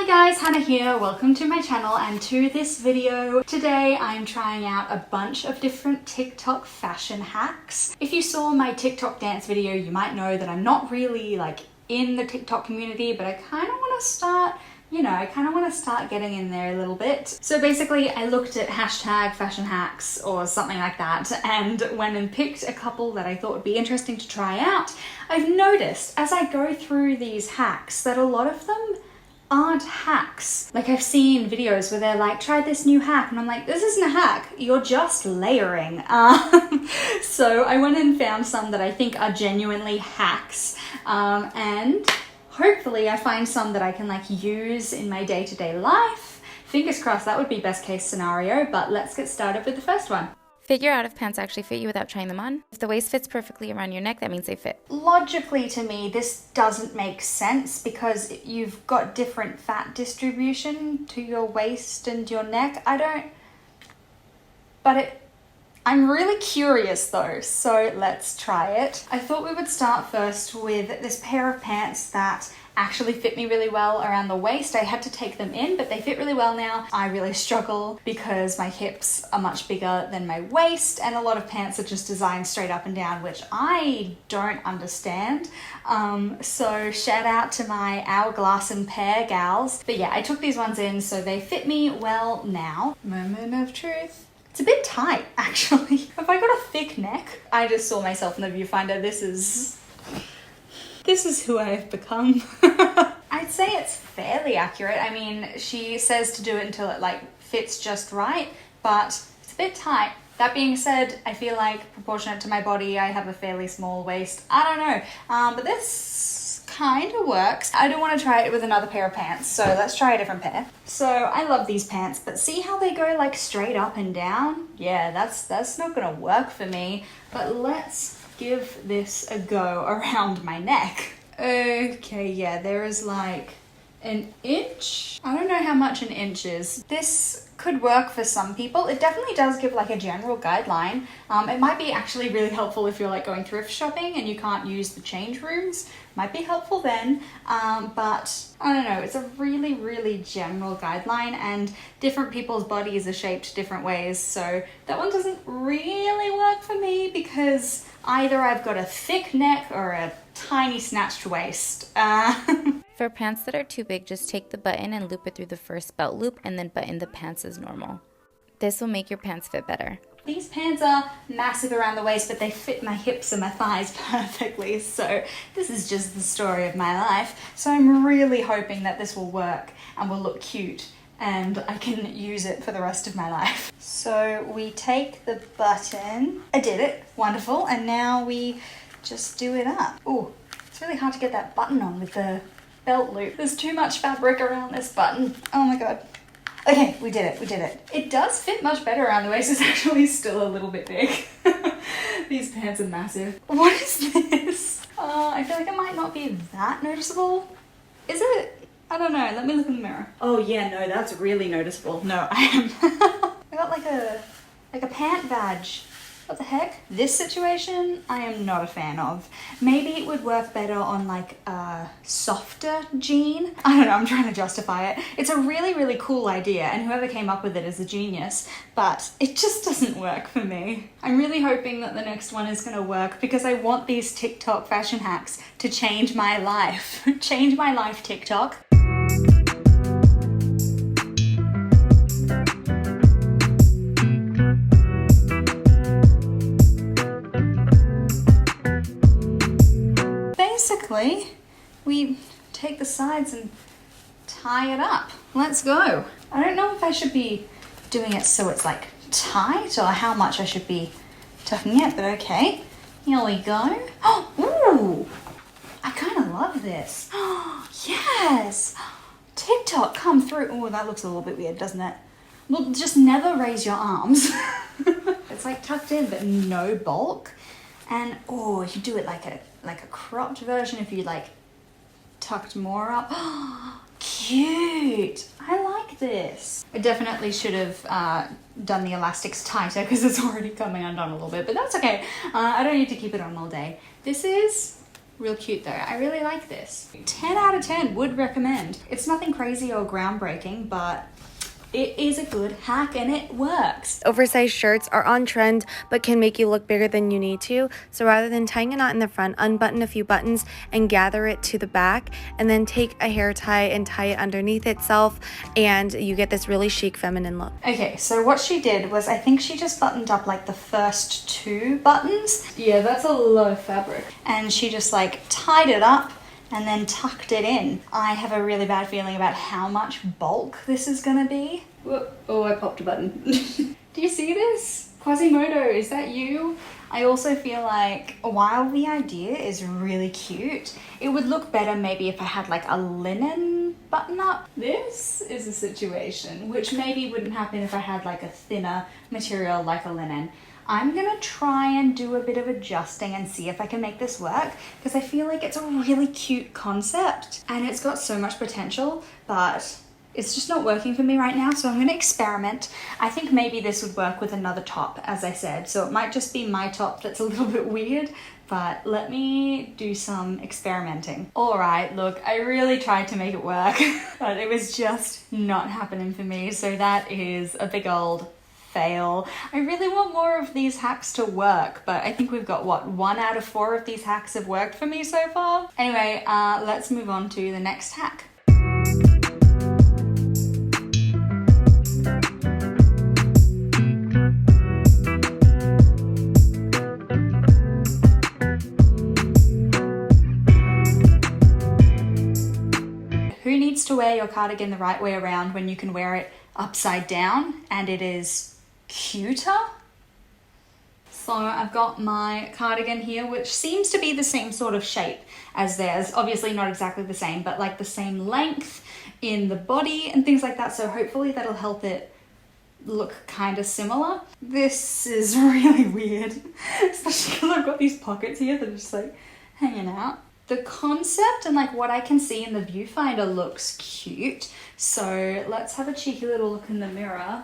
guys, Hannah here. Welcome to my channel and to this video. Today I'm trying out a bunch of different TikTok fashion hacks. If you saw my TikTok dance video, you might know that I'm not really like in the TikTok community, but I kind of want to start getting in there a little bit. So basically I looked at hashtag fashion hacks or something like that and went and picked a couple that I thought would be interesting to try out. I've noticed as I go through these hacks that a lot of them aren't hacks. Like I've seen videos where they're like, try this new hack, and I'm like, this isn't a hack, you're just layering. So I went and found some that I think are genuinely hacks, and hopefully I find some that I can like use in my day-to-day life. Fingers crossed, that would be best case scenario, but let's get started with the first one. Figure out if pants actually fit you without trying them on. If the waist fits perfectly around your neck, that means they fit. Logically to me, this doesn't make sense because you've got different fat distribution to your waist and your neck. I'm really curious though, so let's try it. I thought we would start first with this pair of pants that actually fit me really well around the waist. I had to take them in, but they fit really well now. I really struggle because my hips are much bigger than my waist, and a lot of pants are just designed straight up and down, which I don't understand. So shout out to my Hourglass and Pear gals. But yeah, I took these ones in, so they fit me well now. Moment of truth. It's a bit tight, actually. Have I got a thick neck? I just saw myself in the viewfinder. This is who I have become. I'd say it's fairly accurate. I mean, she says to do it until it like fits just right, but it's a bit tight. That being said, I feel like proportionate to my body, I have a fairly small waist. I don't know, but this kind of works. I don't want to try it with another pair of pants, so let's try a different pair. So I love these pants, but see how they go like straight up and down? Yeah, that's not gonna work for me, but let's give this a go around my neck. Okay, yeah, there is like an inch. I don't know how much an inch is. This could work for some people. It definitely does give like a general guideline. It might be actually really helpful if you're like going thrift shopping and you can't use the change rooms. Might be helpful then, but I don't know, it's a really, really general guideline and different people's bodies are shaped different ways, so that one doesn't really work for me because either I've got a thick neck or a tiny snatched waist. For pants that are too big, just take the button and loop it through the first belt loop and then button the pants as normal. This will make your pants fit better. These pants are massive around the waist, but they fit my hips and my thighs perfectly, so this is just the story of my life. So I'm really hoping that this will work and will look cute and I can use it for the rest of my life. So we take the button. I did it, wonderful, and now we just do it up. Oh, it's really hard to get that button on with the belt loop. There's too much fabric around this button. Oh my god. Okay, we did it. It does fit much better around the waist. It's actually still a little bit big. These pants are massive. What is this? I feel like it might not be that noticeable. Is it? I don't know. Let me look in the mirror. Oh yeah, no, that's really noticeable. No, I am. I got like a pant badge. What the heck? This situation, I am not a fan of. Maybe it would work better on like a softer jean. I don't know, I'm trying to justify it. It's a really, really cool idea and whoever came up with it is a genius, but it just doesn't work for me. I'm really hoping that the next one is gonna work because I want these TikTok fashion hacks to change my life. Change my life, TikTok. Basically, we take the sides and tie it up. Let's go. I don't know if I should be doing it so it's like tight or how much I should be tucking it, but okay. Here we go. Oh, ooh, I kind of love this. Oh, yes. TikTok, come through. Oh, that looks a little bit weird, doesn't it? Look, just never raise your arms. It's like tucked in, but no bulk. And oh, you do it like a cropped version if you like tucked more up. Cute. I like this. I definitely should have done the elastics tighter because it's already coming undone a little bit, but that's okay. I don't need to keep it on all day. This is Real cute though. I really like this. 10 out of 10 would recommend. It's nothing crazy or groundbreaking, but it is a good hack and it works. Oversized shirts are on trend but can make you look bigger than you need to. So rather than tying a knot in the front, unbutton a few buttons and gather it to the back, and then take a hair tie and tie it underneath itself, and you get this really chic feminine look. Okay, so what she did was, I think she just buttoned up like the first 2 buttons. Yeah, that's a lot of fabric. And she just like tied it up and then tucked it in. I have a really bad feeling about how much bulk this is gonna be. Whoop. Oh, I popped a button. Do you see this? Quasimodo, is that you? I also feel like while the idea is really cute, it would look better maybe if I had like a linen button up. This is a situation which maybe wouldn't happen if I had like a thinner material like a linen. I'm gonna try and do a bit of adjusting and see if I can make this work, because I feel like it's a really cute concept and it's got so much potential, but it's just not working for me right now, so I'm gonna experiment. I think maybe this would work with another top, as I said, so it might just be my top that's a little bit weird, but let me do some experimenting. All right, look, I really tried to make it work, but it was just not happening for me, so that is a big old fail. I really want more of these hacks to work, but I think we've got, what, 1 out of 4 of these hacks have worked for me so far? Anyway, let's move on to the next hack. Who needs to wear your cardigan the right way around when you can wear it upside down and it is cuter? So I've got my cardigan here, which seems to be the same sort of shape as theirs. Obviously not exactly the same, but like the same length in the body and things like that. So hopefully that'll help it look kind of similar. This is really weird, especially because I've got these pockets here that are just like hanging out. The concept and like what I can see in the viewfinder looks cute. So let's have a cheeky little look in the mirror.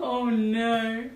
Oh no.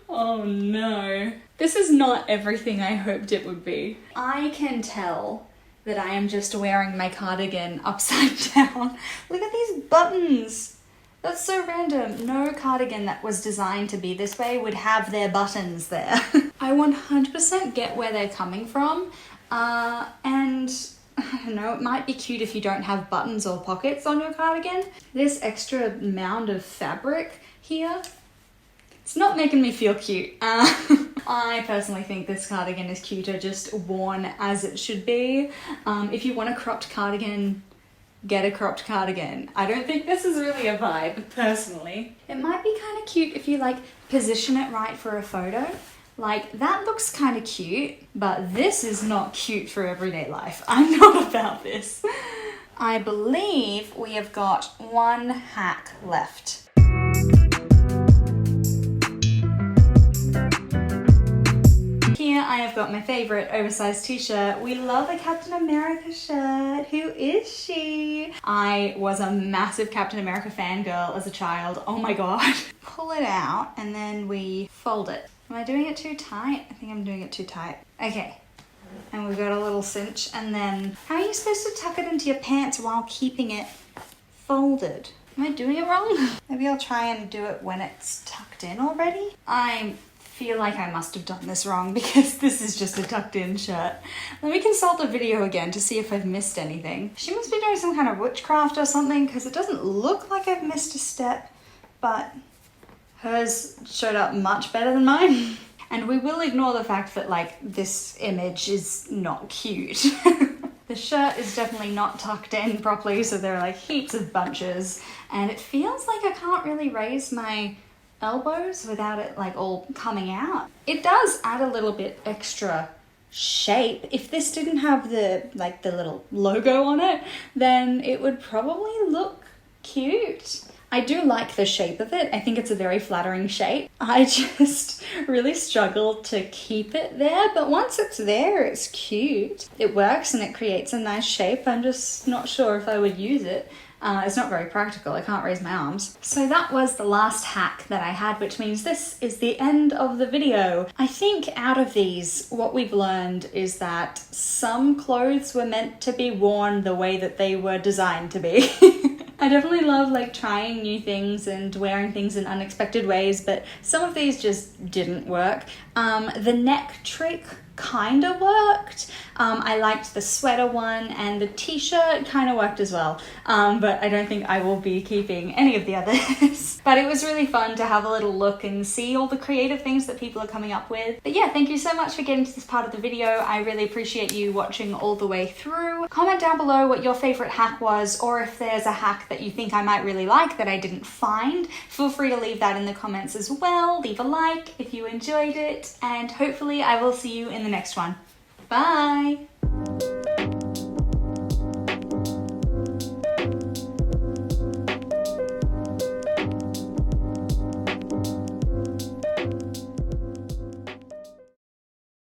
Oh no. This is not everything I hoped it would be. I can tell that I am just wearing my cardigan upside down. Look at these buttons. That's so random. No cardigan that was designed to be this way would have their buttons there. I 100% get where they're coming from. And I don't know, it might be cute if you don't have buttons or pockets on your cardigan. This extra mound of fabric here, it's not making me feel cute. I personally think this cardigan is cuter just worn as it should be. If you want a cropped cardigan, get a cropped cardigan. I don't think this is really a vibe, personally. It might be kind of cute if you like position it right for a photo. Like, that looks kind of cute, but this is not cute for everyday life. I'm not about this. I believe we have got 1 hack left. Here I have got my favorite oversized t-shirt. We love a Captain America shirt. Who is she? I was a massive Captain America fangirl as a child. Oh my god. Pull it out and then we fold it. Am I doing it too tight? I think I'm doing it too tight. Okay. And we've got a little cinch, and then how are you supposed to tuck it into your pants while keeping it folded? Am I doing it wrong? Maybe I'll try and do it when it's tucked in already. I feel like I must have done this wrong because this is just a tucked in shirt. Let me consult the video again to see if I've missed anything. She must be doing some kind of witchcraft or something, because it doesn't look like I've missed a step, but hers showed up much better than mine. And we will ignore the fact that like this image is not cute. The shirt is definitely not tucked in properly, so there are like heaps of bunches, and it feels like I can't really raise my elbows without it like all coming out. It does add a little bit extra shape. If this didn't have the like the little logo on it, then it would probably look cute. I do like the shape of it. I think it's a very flattering shape. I just really struggle to keep it there, but once it's there, it's cute. It works and it creates a nice shape. I'm just not sure if I would use it It's not very practical, I can't raise my arms. So that was the last hack that I had, which means this is the end of the video. I think out of these, what we've learned is that some clothes were meant to be worn the way that they were designed to be. I definitely love like trying new things and wearing things in unexpected ways, but some of these just didn't work. The neck trick kind of worked. I liked the sweater one, and the t-shirt kind of worked as well, but I don't think I will be keeping any of the others. But it was really fun to have a little look and see all the creative things that people are coming up with. But yeah, thank you so much for getting to this part of the video. I really appreciate you watching all the way through. Comment down below what your favorite hack was, or if there's a hack that you think I might really like that I didn't find. Feel free to leave that in the comments as well. Leave a like if you enjoyed it, and hopefully I will see you in the next one. Bye!